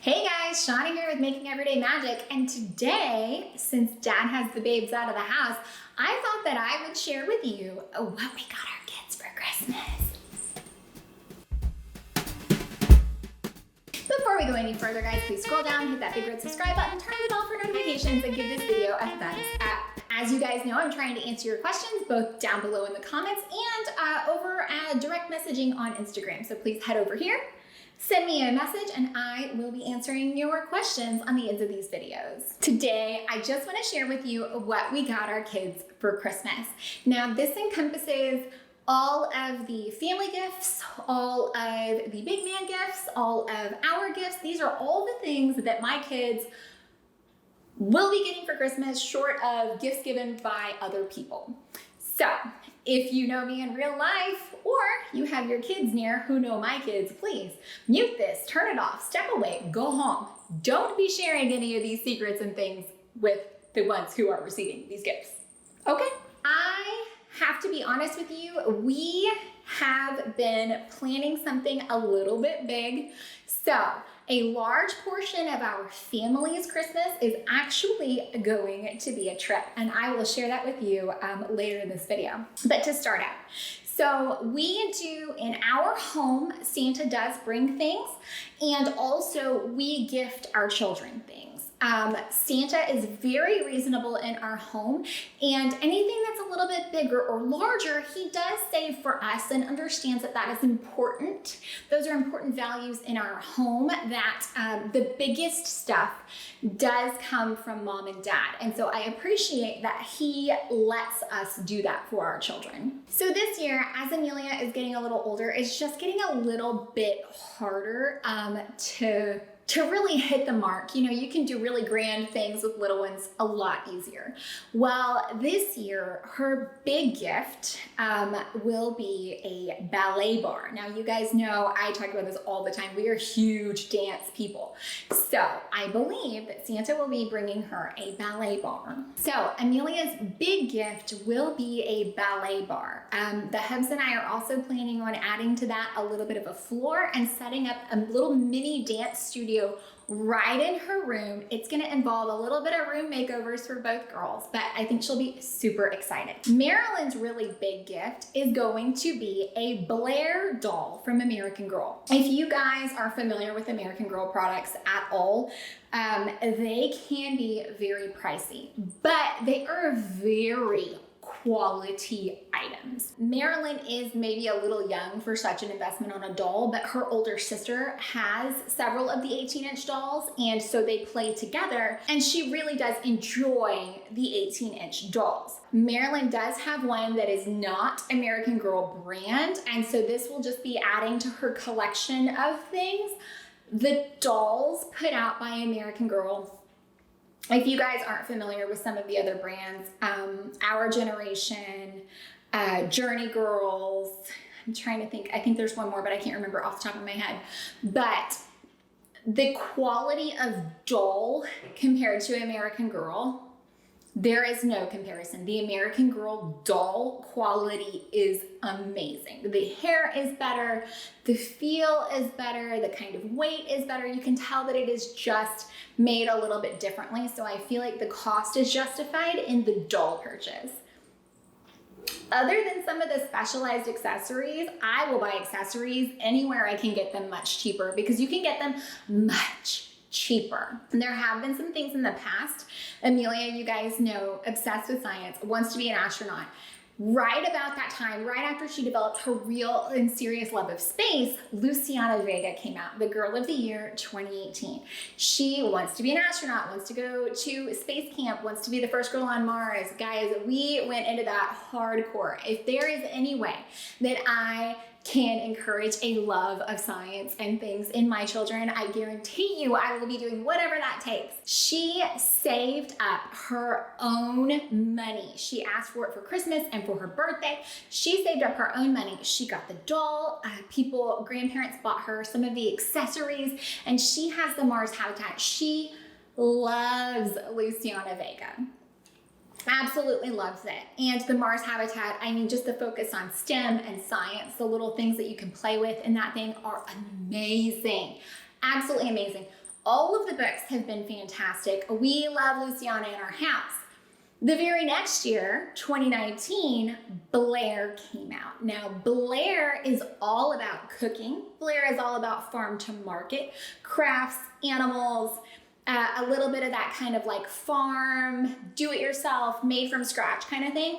Hey guys, Shanna here with Making Everyday Magic, and today, since Dad has the babes out of the house, I thought that I would share with you what we got our kids for Christmas. Before we go any further, guys, please scroll down, hit that big red subscribe button, turn the bell for notifications, and give this video a thumbs up. As you guys know, I'm trying to answer your questions both down below in the comments and over direct messaging on Instagram, so please head over here. Send me a message and I will be answering your questions on the ends of these videos. Today, I just want to share with you what we got our kids for Christmas. Now, this encompasses all of the family gifts, all of the big man gifts, all of our gifts. These are all the things that my kids will be getting for Christmas, short of gifts given by other people. So, if you know me in real life, or you have your kids near who know my kids, please mute this, turn it off, step away, go home. Don't be sharing any of these secrets and things with the ones who are receiving these gifts. Okay? I have to be honest with you, we have been planning something a little bit big. So, a large portion of our family's Christmas is actually going to be a trip, and I will share that with you later in this video. But to start out, so we do in our home, Santa does bring things, and also we gift our children things. Santa is very reasonable in our home, and anything that's a little bit bigger or larger, he does save for us and understands that that is important. Those are important values in our home, that the biggest stuff does come from mom and dad. And so I appreciate that he lets us do that for our children. So this year, as Amelia is getting a little older, it's just getting a little bit harder to really hit the mark. You know, you can do really grand things with little ones a lot easier. Well, this year, her big gift will be a ballet bar. Now, you guys know I talk about this all the time. We are huge dance people. So I believe that Santa will be bringing her a ballet bar. So Amelia's big gift will be a ballet bar. The hubs and I are also planning on adding to that a little bit of a floor and setting up a little mini dance studio right in her room. It's going to involve a little bit of room makeovers for both girls, but I think she'll be super excited. Marilyn's really big gift is going to be a Blair doll from American Girl. If you guys are familiar with American Girl products at all, they can be very pricey, but they are very quality items. Marilyn is maybe a little young for such an investment on a doll, but her older sister has several of the 18-inch dolls, and so they play together, and she really does enjoy the 18-inch dolls. Marilyn does have one that is not American Girl brand, and so this will just be adding to her collection of things. The dolls put out by American Girl, if you guys aren't familiar with some of the other brands, Our Generation, Journey Girls, I'm trying to think, I think there's one more, but I can't remember off the top of my head. But the quality of doll compared to American Girl, there is no comparison. The American Girl doll quality is amazing. The hair is better, the feel is better, the kind of weight is better. You can tell that it is just made a little bit differently. So I feel like the cost is justified in the doll purchase. Other than some of the specialized accessories, I will buy accessories anywhere I can get them much cheaper, because you can get them much cheaper. And there have been some things in the past. Amelia, you guys know, obsessed with science, wants to be an astronaut. Right about that time, right after she developed her real and serious love of space, Luciana Vega came out, the Girl of the Year 2018. She wants to be an astronaut, wants to go to space camp, wants to be the first girl on Mars. Guys, we went into that hardcore. If there is any way that I can encourage a love of science and things in my children, I guarantee you I will be doing whatever that takes. She saved up her own money. She asked for it for Christmas and for her birthday. She saved up her own money. She got the doll. Grandparents bought her some of the accessories, and she has the Mars habitat. She loves Luciana Vega. Absolutely loves it. And the Mars habitat, I mean, just the focus on STEM and science, the little things that you can play with in that thing are amazing. Absolutely amazing. All of the books have been fantastic. We love Luciana in our house. The very next year, 2019, Blair came out. Now, Blair is all about cooking. Blair is all about farm to market, crafts, animals, a little bit of that kind of like farm, do-it-yourself, made from scratch kind of thing.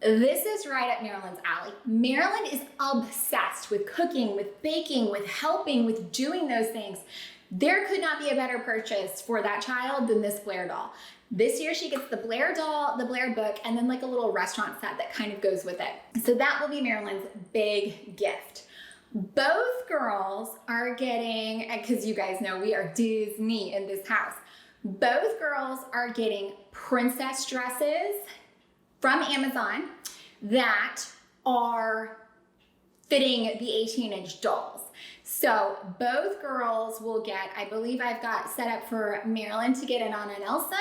This is right up Marilyn's alley. Marilyn is obsessed with cooking, with baking, with helping, with doing those things. There could not be a better purchase for that child than this Blair doll. This year she gets the Blair doll, the Blair book, and then like a little restaurant set that kind of goes with it. So that will be Marilyn's big gift. Both girls are getting, because you guys know we are Disney in this house, both girls are getting princess dresses from Amazon that are fitting the 18-inch dolls. So both girls will get, I believe I've got set up for Marilyn to get an Anna and Elsa,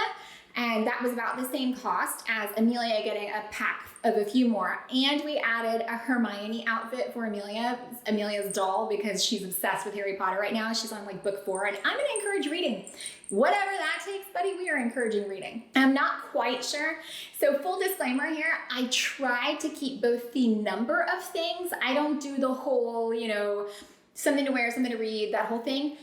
and that was about the same cost as Amelia getting a pack of a few more. And we added a Hermione outfit for Amelia's doll, because she's obsessed with Harry Potter right now. She's on like book 4, and I'm gonna encourage reading. Whatever that takes, buddy, we are encouraging reading. I'm not quite sure. So full disclaimer here, I try to keep both the number of things. I don't do the whole, something to wear, something to read, that whole thing.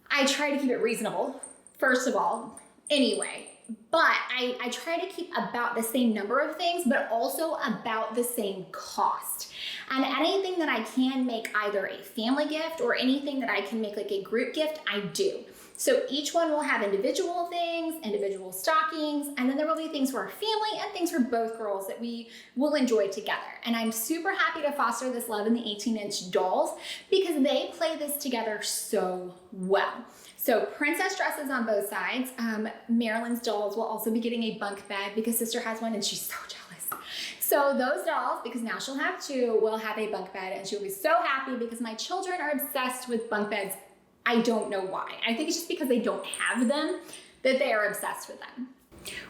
I try to keep it reasonable, first of all, anyway. But I try to keep about the same number of things, but also about the same cost. And anything that I can make either a family gift or anything that I can make like a group gift, I do. So each one will have individual things, individual stockings, and then there will be things for our family and things for both girls that we will enjoy together. And I'm super happy to foster this love in the 18-inch dolls because they play this together so well. So princess dresses on both sides. Marilyn's dolls will also be getting a bunk bed because sister has one and she's so jealous. So those dolls, because now she'll have 2, will have a bunk bed, and she'll be so happy because my children are obsessed with bunk beds. I don't know why. I think it's just because they don't have them that they are obsessed with them.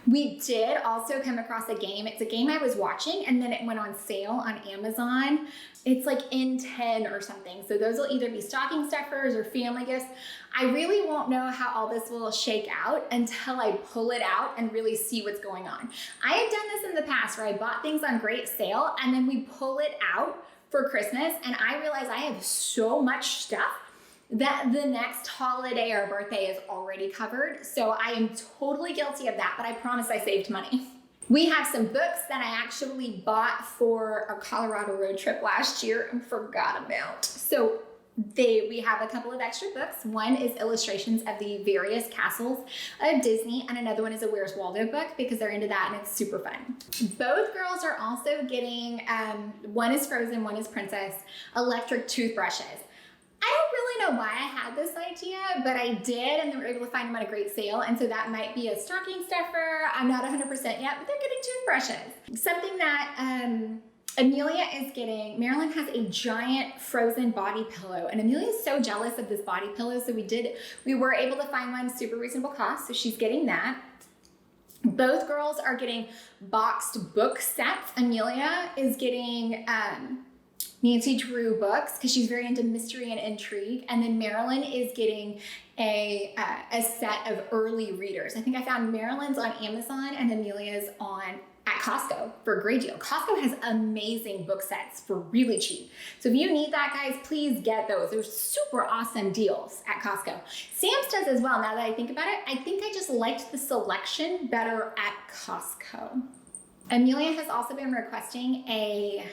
We did also come across a game. It's a game I was watching and then it went on sale on Amazon. It's like in 10 or something. So those will either be stocking stuffers or family gifts. I really won't know how all this will shake out until I pull it out and really see what's going on. I have done this in the past where I bought things on great sale and then we pull it out for Christmas and I realize I have so much stuff that the next holiday or birthday is already covered. So I am totally guilty of that, but I promise I saved money. We have some books that I actually bought for our Colorado road trip last year and forgot about. So we have a couple of extra books. One is illustrations of the various castles of Disney, and another one is a Where's Waldo book because they're into that and it's super fun. Both girls are also getting, one is Frozen, one is Princess, electric toothbrushes. I don't really know why I had this idea, but I did, and they were able to find them on a great sale, and so that might be a stocking stuffer. I'm not 100% yet, but they're getting toothbrushes. Something that Amelia is getting, Marilyn has a giant Frozen body pillow, and Amelia is so jealous of this body pillow, so we were able to find one super reasonable cost, so she's getting that. Both girls are getting boxed book sets. Amelia is getting Nancy Drew books because she's very into mystery and intrigue, and then Marilyn is getting a set of early readers. I think I found Marilyn's on Amazon and Amelia's at Costco for a great deal. Costco has amazing book sets for really cheap. So if you need that, guys, please get those. They're super awesome deals at Costco. Sam's does as well. Now that I think about it, I think I just liked the selection better at Costco. Amelia has also been requesting a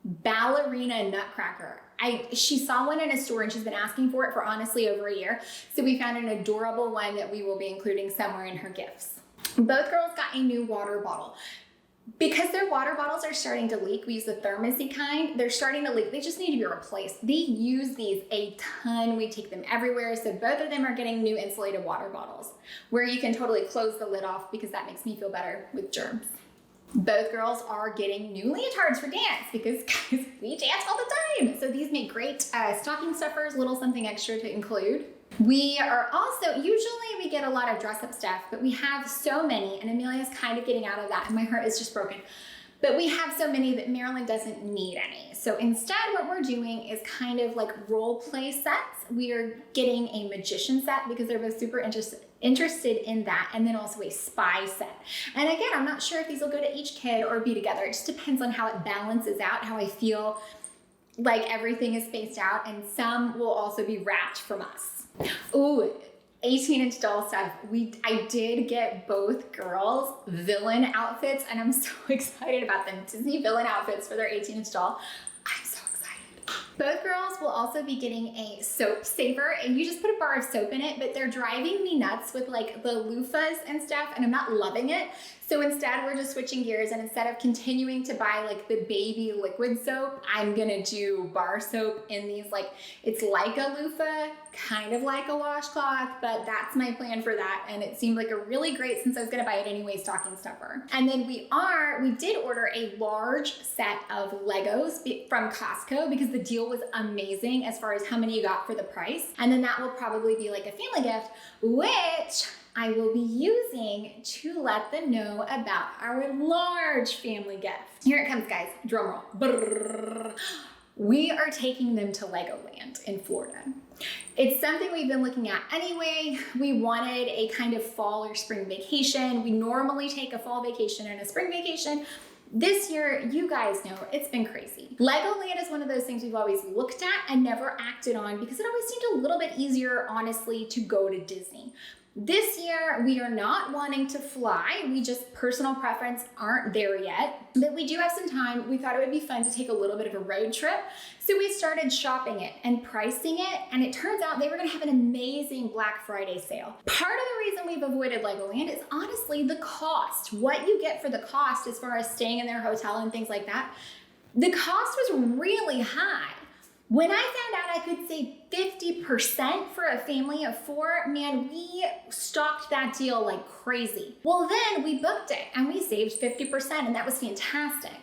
Ballerina Nutcracker. She saw one in a store and she's been asking for it for honestly over a year. So we found an adorable one that we will be including somewhere in her gifts. Both girls got a new water bottle. Because their water bottles are starting to leak, we use the thermosy kind, they're starting to leak. They just need to be replaced. They use these a ton. We take them everywhere. So both of them are getting new insulated water bottles where you can totally close the lid off because that makes me feel better with germs. Both girls are getting new leotards for dance because guys, we dance all the time. So these make great stocking stuffers, little something extra to include. We are also, usually we get a lot of dress up stuff, but we have so many and Amelia's kind of getting out of that and my heart is just broken. But we have so many that Marilyn doesn't need any. So instead, what we're doing is kind of like role play sets. We are getting a magician set because they're both super interested in that, and then also a spy set. And again, I'm not sure if these will go to each kid or be together. It just depends on how it balances out, how I feel like everything is spaced out, and some will also be wrapped from us. Ooh, 18-inch doll stuff. I did get both girls villain outfits, and I'm so excited about them. Disney villain outfits for their 18-inch doll. I'm so excited. Both girls will also be getting a soap saver, and you just put a bar of soap in it, but they're driving me nuts with like the loofahs and stuff, and I'm not loving it. So instead, we're just switching gears, and instead of continuing to buy like the baby liquid soap, I'm gonna do bar soap in these, like, it's like a loofah, kind of like a washcloth, but that's my plan for that. And it seemed like a really great, since I was gonna buy it anyway, stocking stuffer. And then we did order a large set of Legos from Costco because the deal was amazing as far as how many you got for the price. And then that will probably be like a family gift, which I will be using to let them know about our large family gift. Here it comes, guys. Drum roll. Brrr. We are taking them to Legoland in Florida. It's something we've been looking at anyway. We wanted a kind of fall or spring vacation. We normally take a fall vacation and a spring vacation. This year, you guys know, it's been crazy. Legoland is one of those things we've always looked at and never acted on because it always seemed a little bit easier, honestly, to go to Disney. This year, we are not wanting to fly. We just, personal preference, aren't there yet. But we do have some time. We thought it would be fun to take a little bit of a road trip. So we started shopping it and pricing it. And it turns out they were gonna have an amazing Black Friday sale. Part of the reason we've avoided Legoland is honestly the cost. What you get for the cost as far as staying in their hotel and things like that. The cost was really high. When I found out I could save 50% for a family of 4, man, we stalked that deal like crazy. Well, then we booked it and we saved 50%, and that was fantastic.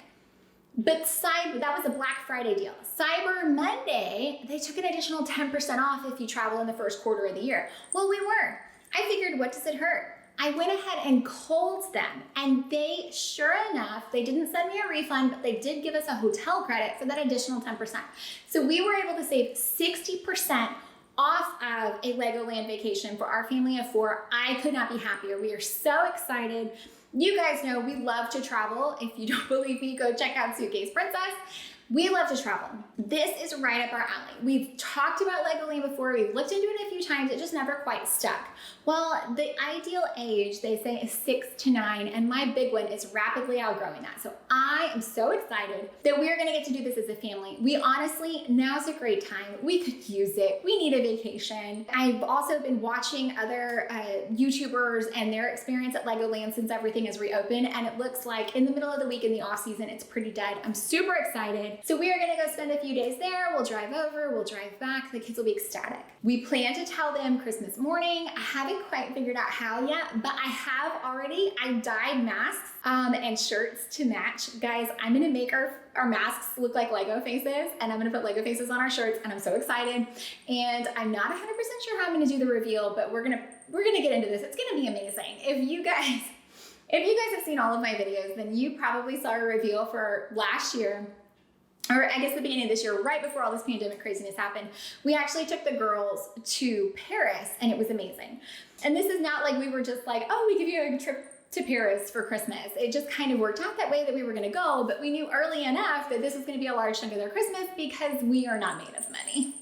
But that was a Black Friday deal. Cyber Monday, they took an additional 10% off if you travel in the first quarter of the year. Well, we were. I figured, what does it hurt? I went ahead and called them, and they, sure enough, they didn't send me a refund, but they did give us a hotel credit for that additional 10%. So we were able to save 60% off of a Legoland vacation for our family of 4. I could not be happier. We are so excited. You guys know we love to travel. If you don't believe me, go check out Suitcase Princess. We love to travel. This is right up our alley. We've talked about Legoland before. We've looked into it a few times. It just never quite stuck. Well, the ideal age, they say, is 6 to 9, and my big one is rapidly outgrowing that. So I am so excited that we're gonna get to do this as a family. We honestly, now's a great time. We could use it. We need a vacation. I've also been watching other YouTubers and their experience at Legoland since everything has reopened, and it looks like in the middle of the week in the off season, it's pretty dead. I'm super excited. So we are gonna go spend a few days there. We'll drive over, we'll drive back. The kids will be ecstatic. We plan to tell them Christmas morning. I haven't quite figured out how yet, but I have already. I dyed masks and shirts to match. Guys, I'm gonna make our masks look like Lego faces, and I'm gonna put Lego faces on our shirts, and I'm so excited. And I'm not 100% sure how I'm gonna do the reveal, but we're gonna get into this. It's gonna be amazing. If you guys have seen all of my videos, then you probably saw a reveal for last year, or I guess the beginning of this year, right before all this pandemic craziness happened. We actually took the girls to Paris, and it was amazing. And this is not like we were just like, oh, we give you a trip to Paris for Christmas. It just kind of worked out that way that we were gonna go, but we knew early enough that this was gonna be a large chunk of their Christmas because we are not made of money.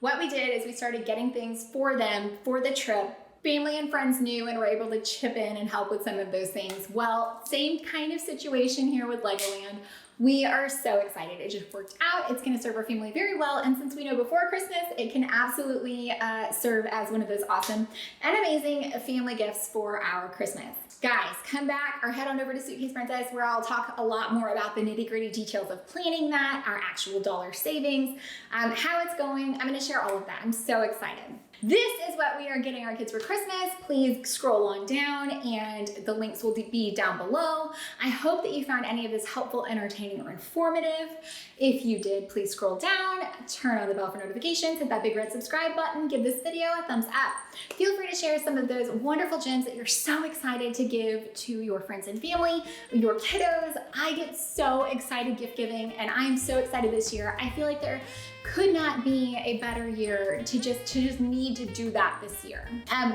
What we did is we started getting things for them for the trip. Family and friends knew and were able to chip in and help with some of those things. Well, same kind of situation here with Legoland. We are so excited. It just worked out. It's gonna serve our family very well. And since we know before Christmas, it can absolutely serve as one of those awesome and amazing family gifts for our Christmas. Guys, come back or head on over to Suitcase Princess, where I'll talk a lot more about the nitty-gritty details of planning that, our actual dollar savings, how it's going. I'm gonna share all of that. I'm so excited. This is what we are getting our kids for Christmas. Please scroll on down and the links will be down below. I hope that you found any of this helpful, entertaining, or informative. If you did, please scroll down, turn on the bell for notifications, hit that big red subscribe button, give this video a thumbs up. Feel free to share some of those wonderful gems that you're so excited to give to your friends and family, your kiddos. I get so excited gift giving, and I'm so excited this year. I feel like there could not be a better year to just need to do that this year.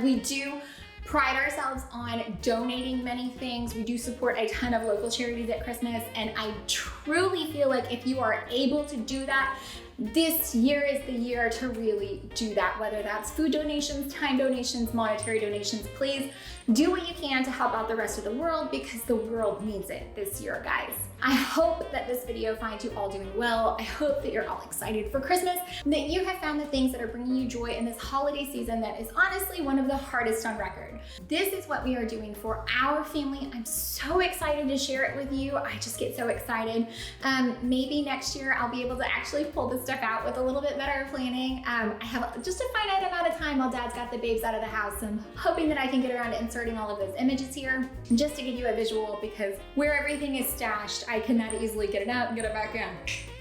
We do pride ourselves on donating many things. We do support a ton of local charities at Christmas, and I truly feel like if you are able to do that, this year is the year to really do that, whether that's food donations, time donations, monetary donations. Please do what you can to help out the rest of the world, because the world needs it this year, guys. I hope that this video finds you all doing well. I hope that you're all excited for Christmas, that you have found the things that are bringing you joy in this holiday season that is honestly one of the hardest on record. This is what we are doing for our family. I'm so excited to share it with you. I just get so excited. Maybe next year I'll be able to actually pull this stuff out with a little bit better planning. I have just a finite amount of time while Dad's got the babes out of the house. I'm hoping that I can get around to inserting all of those images here just to give you a visual, because where everything is stashed, I cannot easily get it out and get it back in.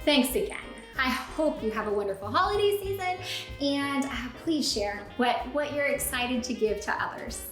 Thanks again. I hope you have a wonderful holiday season, and please share what you're excited to give to others.